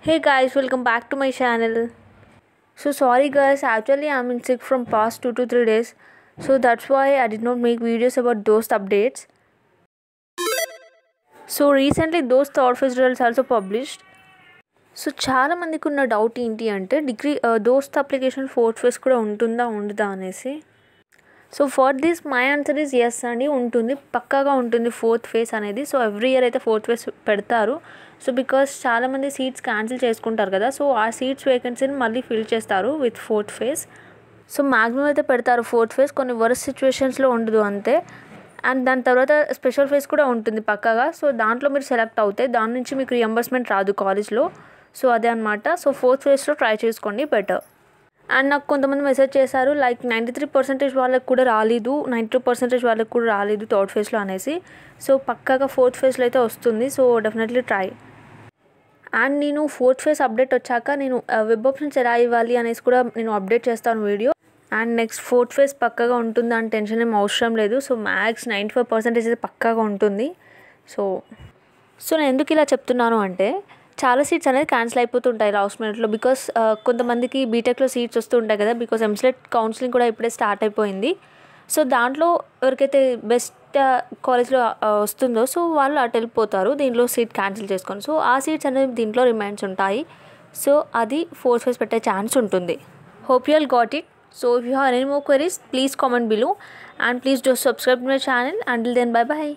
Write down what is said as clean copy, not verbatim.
Hey guys, welcome back to my channel. So sorry guys, actually I'm in sick from past 2 to 3 days. So that's why I did not make videos about those updates. So recently those third phase results also published. So చాలా మందికి ఉన్న doubt ఏంటి అంటే degree దోస్త్ application fourth phase కూడా ఉంటుందా ఉండదా అనేసి. So for this my answer is yes అండి, ఉంటుంది, పక్కాగా ఉంటుంది ఫోర్త్ ఫేజ్ అనేది. సో ఎవ్రీ ఇయర్ అయితే ఫోర్త్ ఫేజ్ పెడతారు. సో బికాస్ చాలామంది సీట్స్ క్యాన్సిల్ చేసుకుంటారు కదా, సో ఆ సీట్స్ వేకెన్సీని మళ్ళీ ఫిల్ చేస్తారు with fourth phase. So maximum అయితే పెడతారు ఫోర్త్ ఫేజ్, కొన్ని వర్స్ సిచ్యువేషన్స్లో ఉండదు అంతే. అండ్ దాని తర్వాత స్పెషల్ ఫేజ్ కూడా ఉంటుంది పక్కాగా. సో దాంట్లో మీరు సెలెక్ట్ అవుతే దాని నుంచి మీకు రియంబర్స్మెంట్ రాదు కాలేజ్లో. సో అదే అనమాట. సో ఫోర్త్ ఫేజ్లో ట్రై చేసుకోండి బెటర్. అండ్ నాకు కొంతమంది మెసేజ్ చేశారు లైక్ 93% వాళ్ళకి కూడా రాలేదు, 92% వాళ్ళకి కూడా రాలేదు థర్డ్ ఫేజ్లో అనేసి. సో పక్కాగా ఫోర్త్ ఫేజ్లో అయితే వస్తుంది. So definitely try. అండ్ నేను ఫోర్త్ ఫేజ్ అప్డేట్ వచ్చాక నేను వెబ్ ఆప్షన్స్ ఎలా ఇవ్వాలి అనేసి కూడా నేను అప్డేట్ చేస్తాను video. And next fourth phase పక్కాగా ఉంటుంది అని టెన్షన్ ఏం అవసరం లేదు. సో మ్యాక్స్ 95% అయితే పక్కాగా ఉంటుంది. సో నేను ఎందుకు ఇలా చెప్తున్నాను అంటే చాలా సీట్స్ అనేది క్యాన్సిల్ అయిపోతుంటాయి లాస్ట్ మినిట్లో. బికాస్ కొంతమందికి బీటెక్లో సీట్స్ వస్తూ ఉంటాయి కదా, బికాస్ ఎంసెట్ కౌన్సిలింగ్ కూడా ఇప్పుడే స్టార్ట్ అయిపోయింది. సో దాంట్లో ఎవరికైతే బెస్ట్ కాలేజ్లో వస్తుందో సో వాళ్ళు అటు వెళ్ళిపోతారు దీంట్లో సీట్ క్యాన్సిల్ చేసుకొని. సో ఆ సీట్స్ అనేవి దీంట్లో రిమైన్స్ ఉంటాయి. సో అది ఫోర్త్ ఫేజ్ పెట్టే ఛాన్స్ ఉంటుంది. Hope you all got it. So if you have any more queries, please comment below and please do subscribe to my channel. Until then, bye bye.